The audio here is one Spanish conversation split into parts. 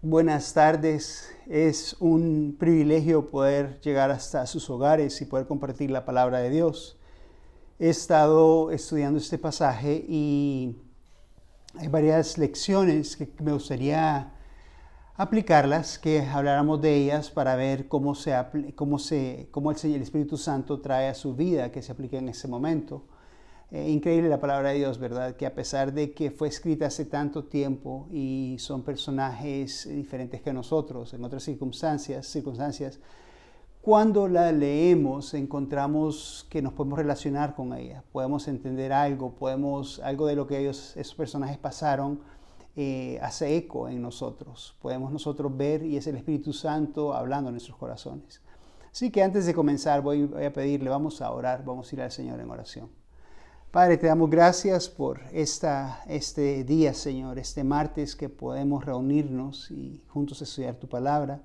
Buenas tardes, es un privilegio poder llegar hasta sus hogares y poder compartir la palabra de Dios. He estado estudiando este pasaje y hay varias lecciones que me gustaría aplicarlas, que habláramos de ellas para ver cómo el Espíritu Santo trae a su vida, que se aplique en ese momento. Increíble la palabra de Dios, ¿verdad? Que a pesar de que fue escrita hace tanto tiempo y son personajes diferentes que nosotros, en otras circunstancias, cuando la leemos encontramos que nos podemos relacionar con ella, podemos entender algo de lo que esos personajes pasaron, hace eco en nosotros. Podemos nosotros ver y es el Espíritu Santo hablando en nuestros corazones. Así que antes de comenzar voy a pedirle, vamos a orar, vamos a ir al Señor en oración. Padre, te damos gracias por este día, Señor, este martes que podemos reunirnos y juntos estudiar tu palabra.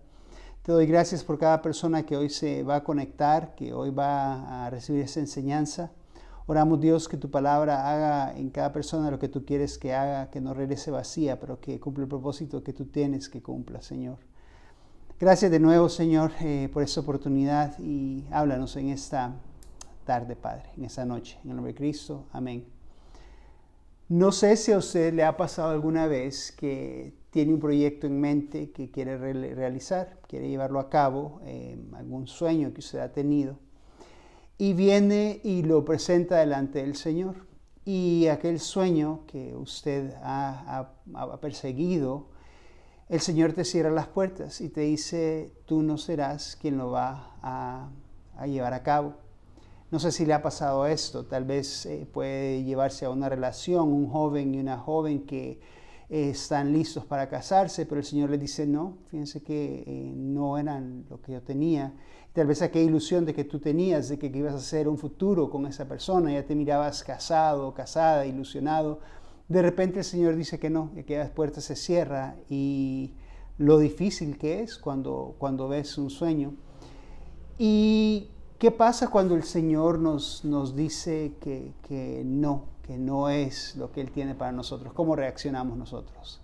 Te doy gracias por cada persona que hoy se va a conectar, que hoy va a recibir esa enseñanza. Oramos, Dios, que tu palabra haga en cada persona lo que tú quieres que haga, que no regrese vacía, pero que cumpla el propósito que tú tienes que cumpla, Señor. Gracias de nuevo, Señor, por esta oportunidad y háblanos en esta tarde, Padre, en esta noche. En el nombre de Cristo. Amén. No sé si a usted le ha pasado alguna vez que tiene un proyecto en mente que quiere realizar, quiere llevarlo a cabo, algún sueño que usted ha tenido, y viene y lo presenta delante del Señor. Y aquel sueño que usted ha perseguido, el Señor te cierra las puertas y te dice, tú no serás quien lo va a llevar a cabo. No sé si le ha pasado esto, tal vez puede llevarse a una relación, un joven y una joven que están listos para casarse, pero el Señor les dice, no, fíjense que no eran lo que yo tenía. Tal vez aquella ilusión de que tú tenías, de que ibas a hacer un futuro con esa persona, ya te mirabas casado, casada, ilusionado. De repente el Señor dice que no, que aquella puerta se cierra y lo difícil que es cuando ves un sueño. Y ¿qué pasa cuando el Señor nos dice que no es lo que Él tiene para nosotros? ¿Cómo reaccionamos nosotros?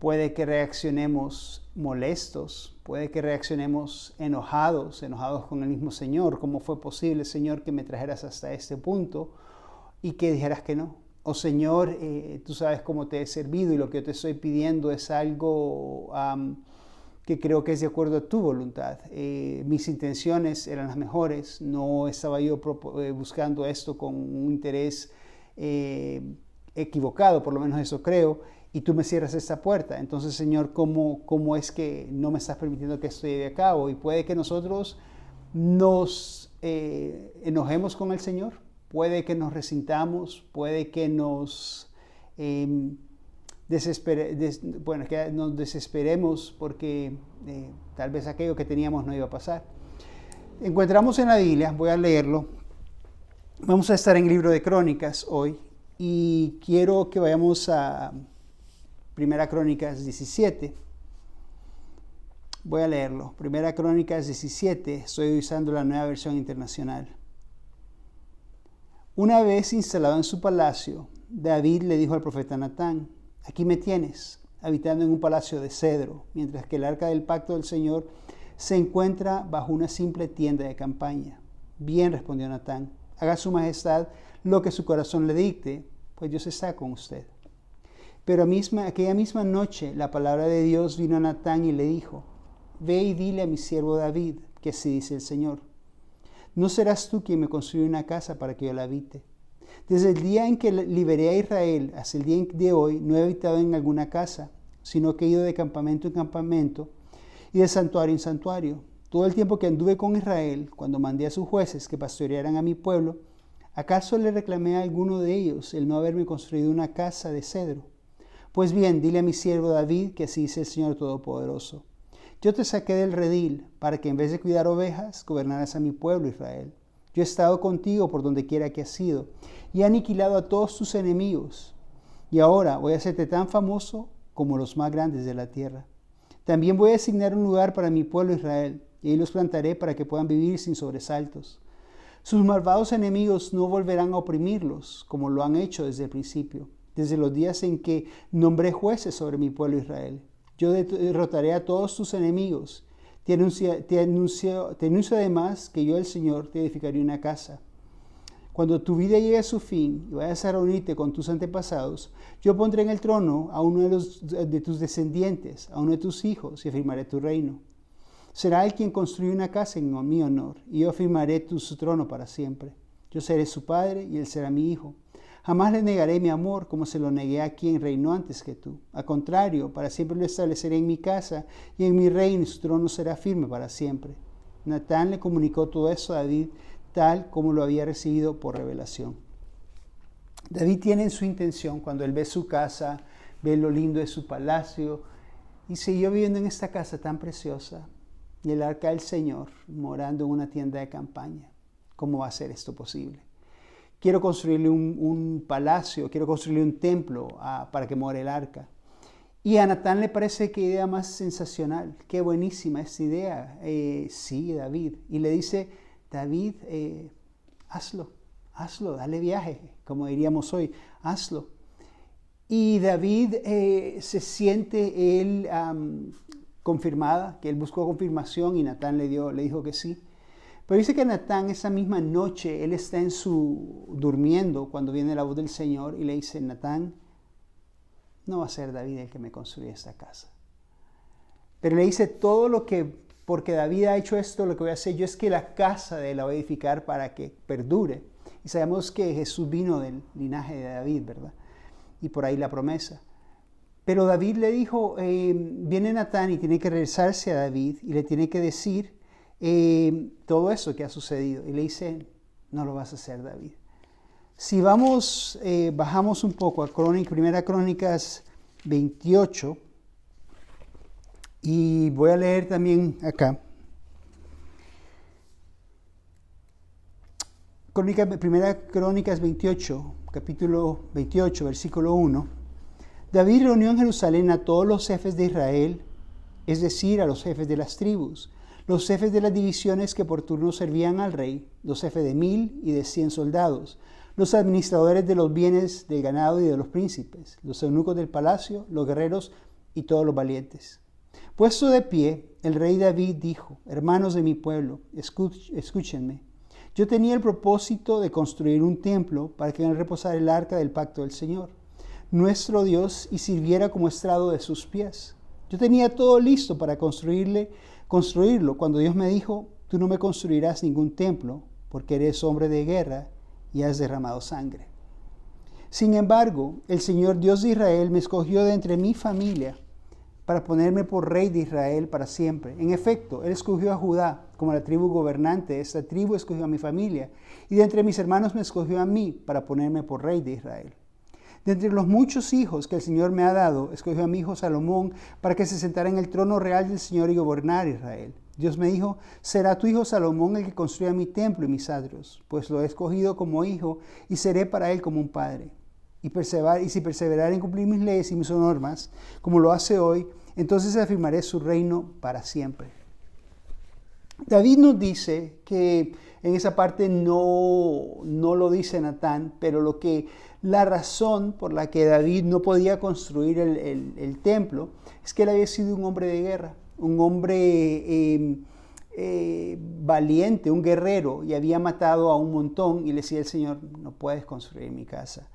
Puede que reaccionemos molestos, puede que reaccionemos enojados con el mismo Señor. ¿Cómo fue posible, Señor, que me trajeras hasta este punto y que dijeras que no? O Señor, tú sabes cómo te he servido y lo que yo te estoy pidiendo es algo que creo que es de acuerdo a tu voluntad. Mis intenciones eran las mejores, no estaba yo buscando esto con un interés equivocado, por lo menos eso creo, y tú me cierras esta puerta. Entonces, Señor, ¿cómo es que no me estás permitiendo que esto lleve a cabo? Y puede que nosotros nos enojemos con el Señor, puede que nos resintamos, puede que nos desesperemos porque tal vez aquello que teníamos no iba a pasar. Encontramos en la Biblia, voy a leerlo, vamos a estar en el libro de Crónicas hoy y quiero que vayamos a Primera Crónicas 17. Voy a leerlo. Primera Crónicas 17, estoy usando la Nueva Versión Internacional. Una vez instalado en su palacio, David le dijo al profeta Natán: aquí me tienes, habitando en un palacio de cedro, mientras que el arca del pacto del Señor se encuentra bajo una simple tienda de campaña. Bien, respondió Natán, haga su majestad lo que su corazón le dicte, pues Dios está con usted. Pero aquella misma noche la palabra de Dios vino a Natán y le dijo: ve y dile a mi siervo David que así dice el Señor: no serás tú quien me construya una casa para que yo la habite. Desde el día en que liberé a Israel hasta el día de hoy no he habitado en alguna casa, sino que he ido de campamento en campamento y de santuario en santuario. Todo el tiempo que anduve con Israel, cuando mandé a sus jueces que pastorearan a mi pueblo, ¿acaso le reclamé a alguno de ellos el no haberme construido una casa de cedro? Pues bien, dile a mi siervo David que así dice el Señor Todopoderoso: yo te saqué del redil para que en vez de cuidar ovejas, gobernaras a mi pueblo Israel. Yo he estado contigo por donde quiera que has ido y he aniquilado a todos tus enemigos. Y ahora voy a hacerte tan famoso como los más grandes de la tierra. También voy a asignar un lugar para mi pueblo Israel, y ahí los plantaré para que puedan vivir sin sobresaltos. Sus malvados enemigos no volverán a oprimirlos, como lo han hecho desde el principio, desde los días en que nombré jueces sobre mi pueblo Israel. Yo derrotaré a todos tus enemigos. Te anuncio además que yo, el Señor, te edificaré una casa. Cuando tu vida llegue a su fin y vayas a reunirte con tus antepasados, yo pondré en el trono a uno de tus descendientes, a uno de tus hijos, y afirmaré tu reino. Será él quien construye una casa en mi honor, y yo afirmaré su trono para siempre. Yo seré su padre y él será mi hijo. Jamás le negaré mi amor como se lo negué a quien reinó antes que tú. Al contrario, para siempre lo estableceré en mi casa y en mi reino, y su trono será firme para siempre. Natán le comunicó todo eso a David, tal como lo había recibido por revelación. David tiene en su intención, cuando él ve su casa, ve lo lindo de su palacio, y siguió viviendo en esta casa tan preciosa, y el arca del Señor morando en una tienda de campaña. ¿Cómo va a ser esto posible? Quiero construirle un palacio, quiero construirle un templo para que more el arca. Y a Natán le parece que idea más sensacional. Qué buenísima esta idea. Sí, David. Y le dice: David, hazlo, dale viaje, como diríamos hoy, hazlo. Y David se siente él confirmada, que él buscó confirmación y Natán le dijo que sí. Pero dice que Natán esa misma noche, él está durmiendo cuando viene la voz del Señor y le dice: Natán, no va a ser David el que me construya esta casa. Pero le dice porque David ha hecho esto, lo que voy a hacer yo es que la casa de él la voy a edificar para que perdure. Y sabemos que Jesús vino del linaje de David, ¿verdad? Y por ahí la promesa. Pero David le dijo, viene Natán y tiene que regresarse a David y le tiene que decir todo eso que ha sucedido. Y le dice: no lo vas a hacer, David. Si bajamos un poco a Primera Crónicas 28, y voy a leer también acá. Primera Crónicas 28, capítulo 28, versículo 1. David reunió en Jerusalén a todos los jefes de Israel, es decir, a los jefes de las tribus, los jefes de las divisiones que por turno servían al rey, los jefes de 1000 y de 100 soldados, los administradores de los bienes del ganado y de los príncipes, los eunucos del palacio, los guerreros y todos los valientes. Puesto de pie, el rey David dijo: hermanos de mi pueblo, escúchenme. Yo tenía el propósito de construir un templo para que en él reposara el arca del pacto del Señor, nuestro Dios, y sirviera como estrado de sus pies. Yo tenía todo listo para construirlo, cuando Dios me dijo: tú no me construirás ningún templo, porque eres hombre de guerra y has derramado sangre. Sin embargo, el Señor Dios de Israel me escogió de entre mi familia para ponerme por rey de Israel para siempre. En efecto, Él escogió a Judá como la tribu gobernante. Esta tribu escogió a mi familia, y de entre mis hermanos me escogió a mí para ponerme por rey de Israel. De entre los muchos hijos que el Señor me ha dado, escogió a mi hijo Salomón para que se sentara en el trono real del Señor y gobernara Israel. Dios me dijo: será tu hijo Salomón el que construya mi templo y mis atrios, pues lo he escogido como hijo y seré para él como un padre. Y si perseverar en cumplir mis leyes y mis normas, como lo hace hoy, entonces afirmaré su reino para siempre. David nos dice que en esa parte no lo dice Natán, pero la razón por la que David no podía construir el templo es que él había sido un hombre de guerra, un hombre valiente, un guerrero, y había matado a un montón, y le decía al Señor: no puedes construir mi casa.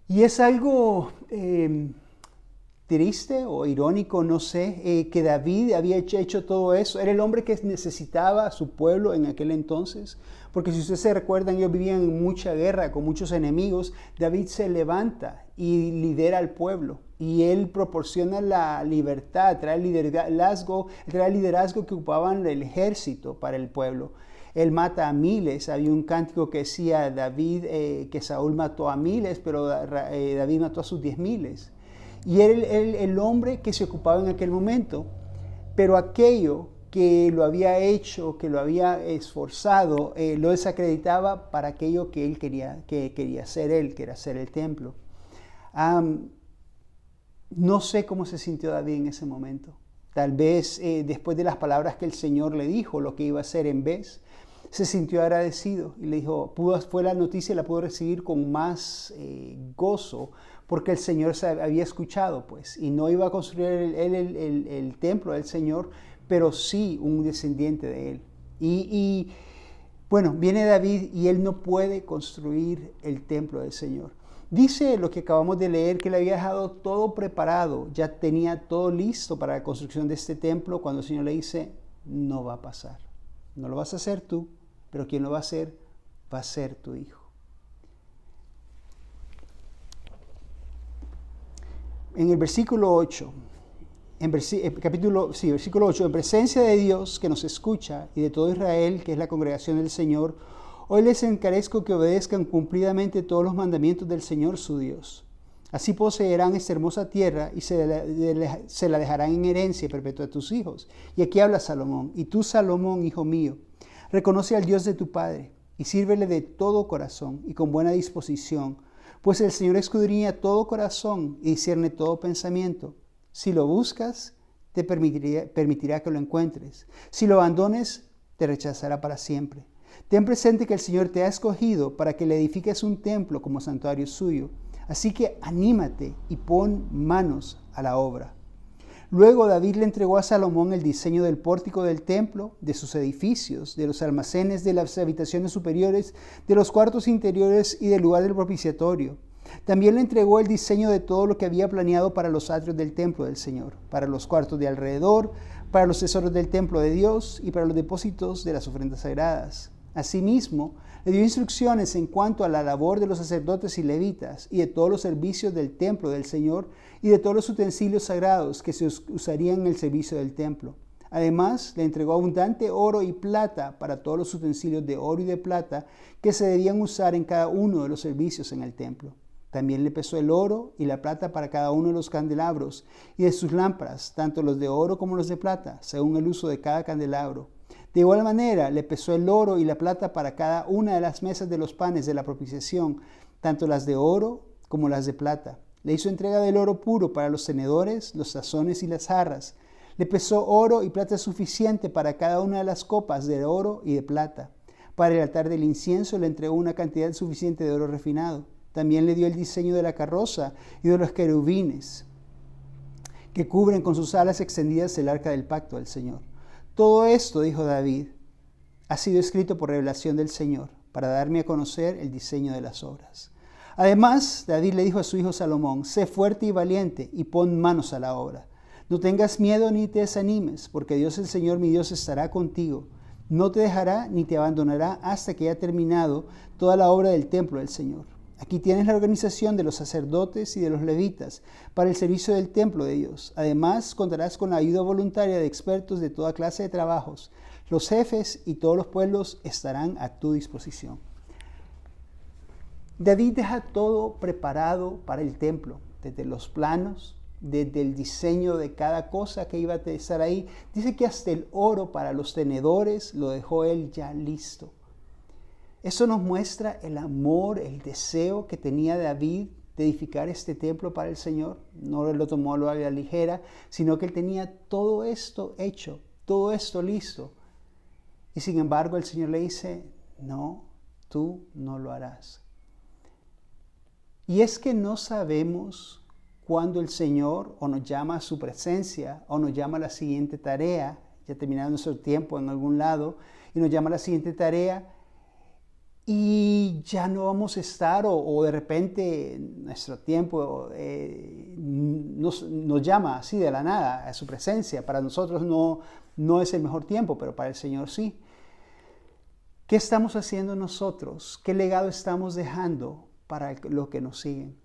Y es algo triste o irónico, no sé, que David había hecho todo eso. Era el hombre que necesitaba a su pueblo en aquel entonces, porque si ustedes se recuerdan, ellos vivían en mucha guerra con muchos enemigos. David se levanta y lidera al pueblo, y él proporciona la libertad, trae el liderazgo que ocupaban el ejército para el pueblo. Él mata a miles. Había un cántico que decía David que Saúl mató a miles, pero David mató a sus 10,000. Y era el hombre que se ocupaba en aquel momento. Pero aquello que lo había hecho, que lo había esforzado, lo desacreditaba para aquello que él quería hacer él, que era hacer el templo. No sé cómo se sintió David en ese momento. Tal vez después de las palabras que el Señor le dijo, lo que iba a hacer en vez, se sintió agradecido y le dijo, fue la noticia y la pudo recibir con más gozo, porque el Señor se había escuchado, pues, y no iba a construir el templo del Señor, pero sí un descendiente de él. Y bueno, viene David y él no puede construir el templo del Señor. Dice lo que acabamos de leer, que le había dejado todo preparado, ya tenía todo listo para la construcción de este templo, cuando el Señor le dice, no va a pasar. No lo vas a hacer tú, pero quien lo va a hacer va a ser tu hijo. En el versículo 8, versículo 8, en presencia de Dios que nos escucha y de todo Israel, que es la congregación del Señor, hoy les encarezco que obedezcan cumplidamente todos los mandamientos del Señor su Dios. Así poseerán esta hermosa tierra y se la dejarán en herencia perpetua a tus hijos. Y aquí habla Salomón. Y tú, Salomón, hijo mío, reconoce al Dios de tu padre y sírvele de todo corazón y con buena disposición, pues el Señor escudriña todo corazón y discierne todo pensamiento. Si lo buscas, te permitirá que lo encuentres. Si lo abandones, te rechazará para siempre. Ten presente que el Señor te ha escogido para que le edifiques un templo como santuario suyo. Así que anímate y pon manos a la obra. Luego David le entregó a Salomón el diseño del pórtico del templo, de sus edificios, de los almacenes, de las habitaciones superiores, de los cuartos interiores y del lugar del propiciatorio. También le entregó el diseño de todo lo que había planeado para los atrios del templo del Señor, para los cuartos de alrededor, para los tesoros del templo de Dios y para los depósitos de las ofrendas sagradas. Asimismo, le dio instrucciones en cuanto a la labor de los sacerdotes y levitas y de todos los servicios del templo del Señor y de todos los utensilios sagrados que se usarían en el servicio del templo. Además, le entregó abundante oro y plata para todos los utensilios de oro y de plata que se debían usar en cada uno de los servicios en el templo. También le pesó el oro y la plata para cada uno de los candelabros y de sus lámparas, tanto los de oro como los de plata, según el uso de cada candelabro. De igual manera, le pesó el oro y la plata para cada una de las mesas de los panes de la propiciación, tanto las de oro como las de plata. Le hizo entrega del oro puro para los tenedores, los tazones y las jarras. Le pesó oro y plata suficiente para cada una de las copas de oro y de plata. Para el altar del incienso le entregó una cantidad suficiente de oro refinado. También le dio el diseño de la carroza y de los querubines que cubren con sus alas extendidas el arca del pacto del Señor. Todo esto, dijo David, ha sido escrito por revelación del Señor, para darme a conocer el diseño de las obras. Además, David le dijo a su hijo Salomón, sé fuerte y valiente y pon manos a la obra. No tengas miedo ni te desanimes, porque Dios el Señor mi Dios estará contigo. No te dejará ni te abandonará hasta que haya terminado toda la obra del templo del Señor. Aquí tienes la organización de los sacerdotes y de los levitas para el servicio del templo de Dios. Además, contarás con la ayuda voluntaria de expertos de toda clase de trabajos. Los jefes y todos los pueblos estarán a tu disposición. David deja todo preparado para el templo, desde los planos, desde el diseño de cada cosa que iba a estar ahí. Dice que hasta el oro para los tenedores lo dejó él ya listo. Eso nos muestra el amor, el deseo que tenía David de edificar este templo para el Señor. No lo tomó a la ligera, sino que él tenía todo esto hecho, todo esto listo. Y sin embargo el Señor le dice, no, tú no lo harás. Y es que no sabemos cuándo el Señor o nos llama a su presencia o nos llama a la siguiente tarea, ya terminado nuestro tiempo en algún lado, y nos llama a la siguiente tarea y ya no vamos a estar o de repente nuestro tiempo nos llama así de la nada a su presencia. Para nosotros no es el mejor tiempo, pero para el Señor sí. ¿Qué estamos haciendo nosotros? ¿Qué legado estamos dejando para los que nos siguen?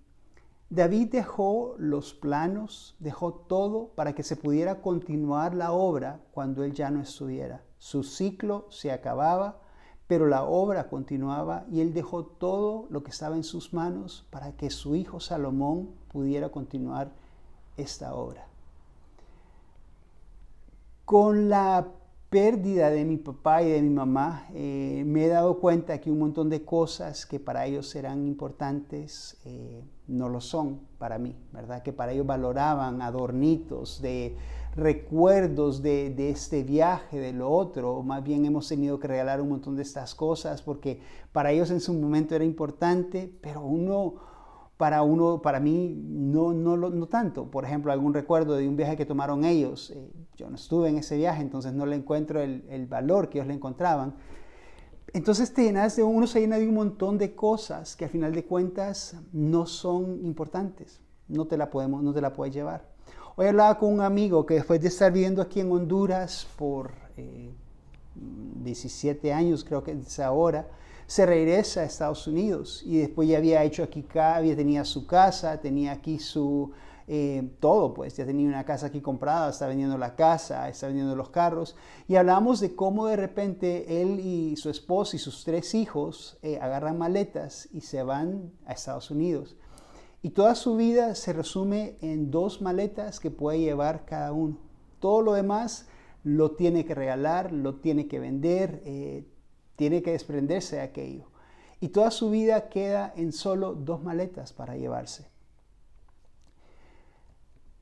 David dejó los planos, dejó todo para que se pudiera continuar la obra cuando él ya no estuviera. Su ciclo se acababa, pero la obra continuaba y él dejó todo lo que estaba en sus manos para que su hijo Salomón pudiera continuar esta obra. Con la pérdida de mi papá y de mi mamá, me he dado cuenta que un montón de cosas que para ellos eran importantes no lo son para mí, ¿verdad? Que para ellos valoraban adornitos, de recuerdos de este viaje, de lo otro. Más bien hemos tenido que regalar un montón de estas cosas porque para ellos en su momento era importante, pero para mí no tanto. Por ejemplo, algún recuerdo de un viaje que tomaron ellos. Yo no estuve en ese viaje, entonces no le encuentro el valor que ellos le encontraban. Entonces uno se llena de un montón de cosas que al final de cuentas no son importantes. No te la puedes llevar. Hoy hablaba con un amigo que después de estar viviendo aquí en Honduras por 17 años, creo que es ahora, se regresa a Estados Unidos y después ya había hecho aquí, tenía su casa, tenía aquí su todo, pues ya tenía una casa aquí comprada, está vendiendo la casa, está vendiendo los carros, y hablamos de cómo de repente él y su esposa y sus 3 hijos agarran maletas y se van a Estados Unidos. Y toda su vida se resume en 2 maletas que puede llevar cada uno. Todo lo demás lo tiene que regalar, lo tiene que vender, tiene que desprenderse de aquello. Y toda su vida queda en solo 2 maletas para llevarse.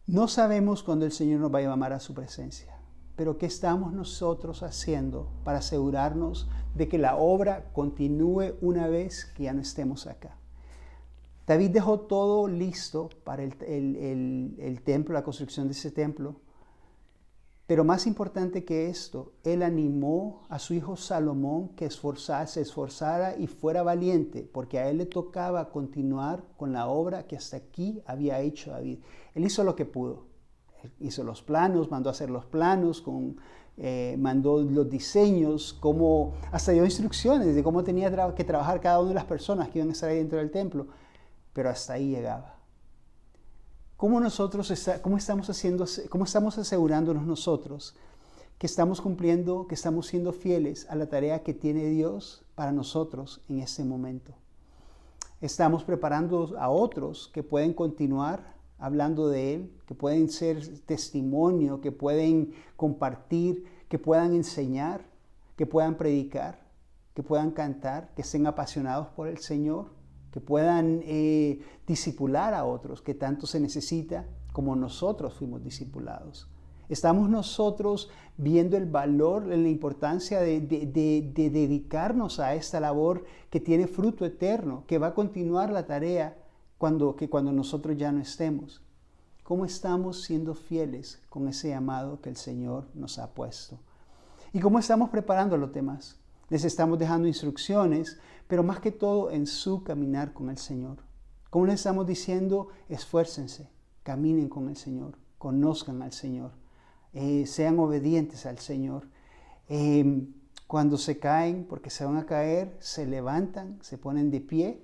No sabemos cuándo el Señor nos va a llamar a su presencia, pero ¿qué estamos nosotros haciendo para asegurarnos de que la obra continúe una vez que ya no estemos acá? David dejó todo listo para el templo, la construcción de ese templo. Pero más importante que esto, él animó a su hijo Salomón que se esforzara y fuera valiente, porque a él le tocaba continuar con la obra que hasta aquí había hecho David. Él hizo lo que pudo. Él hizo los planos, mandó a hacer los planos, mandó los diseños, hasta dio instrucciones de cómo tenía que trabajar cada una de las personas que iban a estar ahí dentro del templo. Pero hasta ahí llegaba. ¿Cómo estamos asegurándonos nosotros que estamos cumpliendo, que estamos siendo fieles a la tarea que tiene Dios para nosotros en este momento? Estamos preparando a otros que pueden continuar hablando de Él, que pueden ser testimonio, que pueden compartir, que puedan enseñar, que puedan predicar, que puedan cantar, que estén apasionados por el Señor, que puedan discipular a otros, que tanto se necesita como nosotros fuimos discipulados. Estamos nosotros viendo el valor, la importancia de dedicarnos a esta labor que tiene fruto eterno, que va a continuar la tarea cuando nosotros ya no estemos. ¿Cómo estamos siendo fieles con ese llamado que el Señor nos ha puesto? ¿Y cómo estamos preparando a los demás? Les estamos dejando instrucciones, pero más que todo en su caminar con el Señor. ¿Cómo les estamos diciendo? Esfuércense, caminen con el Señor, conozcan al Señor, sean obedientes al Señor. Cuando se caen, porque se van a caer, se levantan, se ponen de pie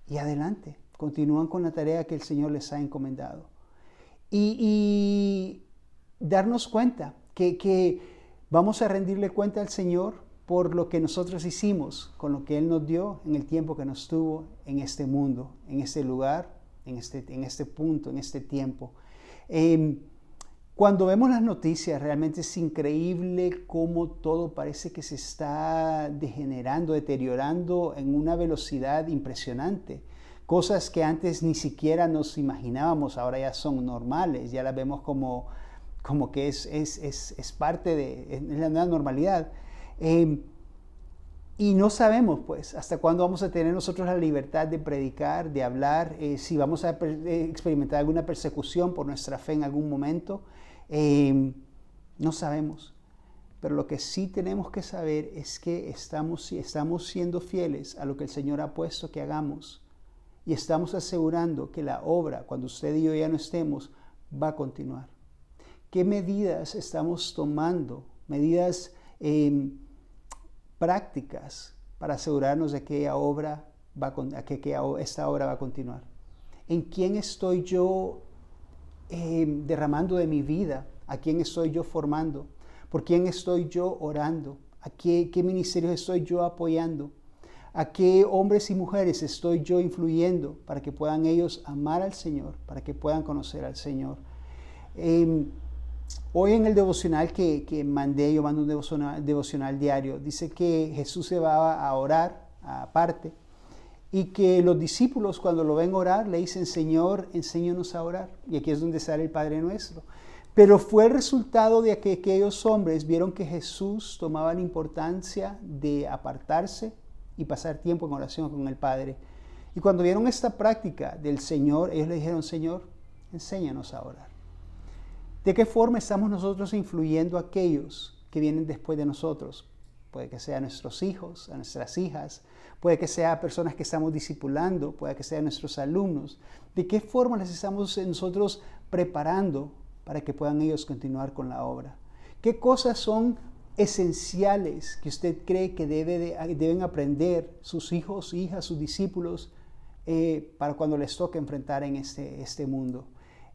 y adelante. Continúan con la tarea que el Señor les ha encomendado. Y darnos cuenta que vamos a rendirle cuenta al Señor por lo que nosotros hicimos, con lo que Él nos dio en el tiempo que nos tuvo en este mundo, en este lugar, en este punto, en este tiempo. Cuando vemos las noticias, realmente es increíble cómo todo parece que se está degenerando, deteriorando en una velocidad impresionante. Cosas que antes ni siquiera nos imaginábamos, ahora ya son normales, ya las vemos como que es parte de la nueva normalidad. Y no sabemos, pues, hasta cuándo vamos a tener nosotros la libertad de predicar, de hablar, si vamos a experimentar alguna persecución por nuestra fe en algún momento. No sabemos. Pero lo que sí tenemos que saber es que estamos siendo fieles a lo que el Señor ha puesto que hagamos. Y estamos asegurando que la obra, cuando usted y yo ya no estemos, va a continuar. ¿Qué medidas estamos tomando? Medidas prácticas para asegurarnos de que esta obra va a continuar. ¿En quién estoy yo derramando de mi vida? ¿A quién estoy yo formando? ¿Por quién estoy yo orando? ¿A qué ministerios estoy yo apoyando? ¿A qué hombres y mujeres estoy yo influyendo para que puedan ellos amar al Señor, para que puedan conocer al Señor? Hoy en el devocional que mandé, yo mando un devocional diario, dice que Jesús se va a orar aparte y que los discípulos cuando lo ven orar le dicen, Señor, enséñanos a orar. Y aquí es donde sale el Padre Nuestro. Pero fue el resultado de que aquellos hombres vieron que Jesús tomaba la importancia de apartarse y pasar tiempo en oración con el Padre. Y cuando vieron esta práctica del Señor, ellos le dijeron, Señor, enséñanos a orar. ¿De qué forma estamos nosotros influyendo a aquellos que vienen después de nosotros? Puede que sean nuestros hijos, a nuestras hijas, puede que sean personas que estamos discipulando, puede que sean nuestros alumnos. ¿De qué forma les estamos nosotros preparando para que puedan ellos continuar con la obra? ¿Qué cosas son esenciales que usted cree que deben aprender sus hijos, hijas, sus discípulos para cuando les toque enfrentar en este mundo?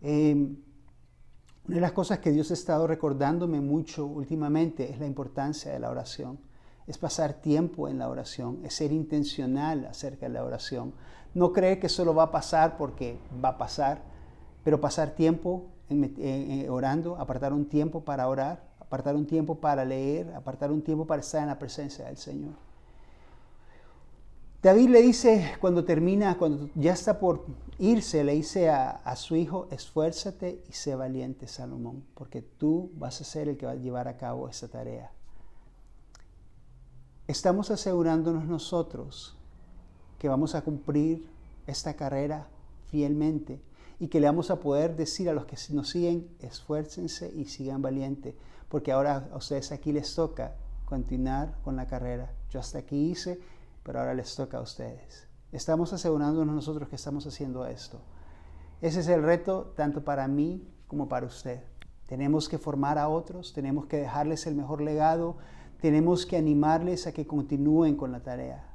Una de las cosas que Dios ha estado recordándome mucho últimamente es la importancia de la oración. Es pasar tiempo en la oración, es ser intencional acerca de la oración. No creer que solo va a pasar porque va a pasar, pero pasar tiempo orando, apartar un tiempo para orar, apartar un tiempo para leer, apartar un tiempo para estar en la presencia del Señor. David le dice cuando ya está por irse, le dice a su hijo, esfuérzate y sé valiente, Salomón, porque tú vas a ser el que va a llevar a cabo esta tarea. Estamos asegurándonos nosotros que vamos a cumplir esta carrera fielmente y que le vamos a poder decir a los que nos siguen, esfuércense y sigan valientes, porque ahora a ustedes aquí les toca continuar con la carrera. Yo hasta aquí hice, pero ahora les toca a ustedes. Estamos asegurándonos nosotros que estamos haciendo esto. Ese es el reto tanto para mí como para usted. Tenemos que formar a otros, tenemos que dejarles el mejor legado, tenemos que animarles a que continúen con la tarea.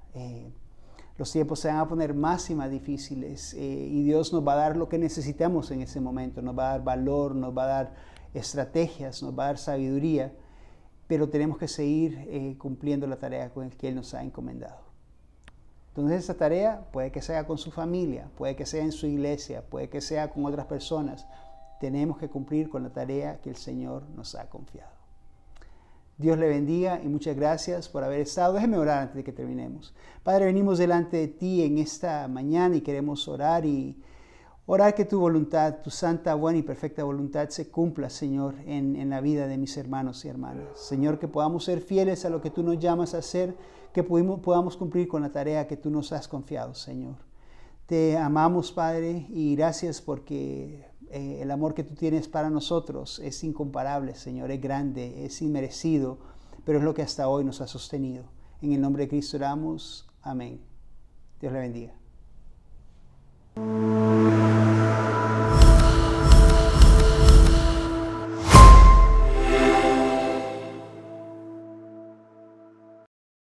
Los tiempos se van a poner más y más difíciles y Dios nos va a dar lo que necesitamos en ese momento. Nos va a dar valor, nos va a dar estrategias, nos va a dar sabiduría, pero tenemos que seguir cumpliendo la tarea con la que Él nos ha encomendado. Entonces esa tarea puede que sea con su familia, puede que sea en su iglesia, puede que sea con otras personas. Tenemos que cumplir con la tarea que el Señor nos ha confiado. Dios le bendiga y muchas gracias por haber estado. Déjeme orar antes de que terminemos. Padre, venimos delante de ti en esta mañana y queremos orar que tu voluntad, tu santa, buena y perfecta voluntad se cumpla, Señor, en la vida de mis hermanos y hermanas. Señor, que podamos ser fieles a lo que tú nos llamas a hacer, que podamos cumplir con la tarea que tú nos has confiado, Señor. Te amamos, Padre, y gracias porque el amor que tú tienes para nosotros es incomparable, Señor, es grande, es inmerecido, pero es lo que hasta hoy nos ha sostenido. En el nombre de Cristo oramos. Amén. Dios le bendiga.